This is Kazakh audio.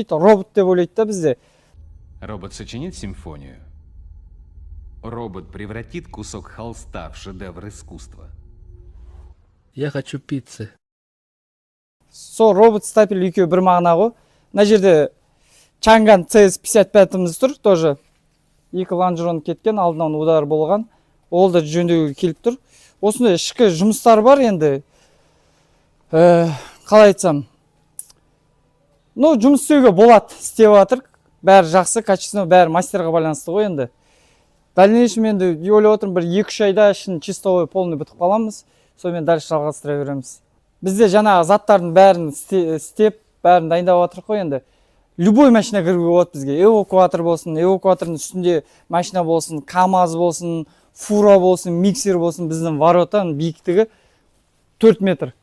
робот деп ойлайды да бізде. Робот сочинит симфонию. Робот превратит кусок холста в шедевр искусства. Я хочу пиццы. Сол робот стапель екеуі бір мағына ғой. Мына жерде Чанган CS55-ымыз тұр, тоже. Екі лонжерон кеткен, алдынан удар болған. Ол да жөндеуге келіп тұр. Осындай ішкі жұмыстар бар енді. Қалай айтсам. Жұмыс істеуге болады, істеп жатыр. Бәрі жақсы, качественно, бәрі мастерға байланысты ғой енді. Дальнейшем енді ойлап отырмын, бір 2-3 айда ішін чистовой полный бітіп қаламыз. Сонымен дальше жалғастыра береміз. Бізде жаңағы заттардың бәрін істеп, бәрін дайындап жатырмыз ғой енді. Любой машина кіруге болады бізге. Эвакуатор болсын, эвакуатордың үстінде машина болсын, КамАЗ болсын, фура болсын, миксер болсын, біздің воротаның биіктігі 4 метр.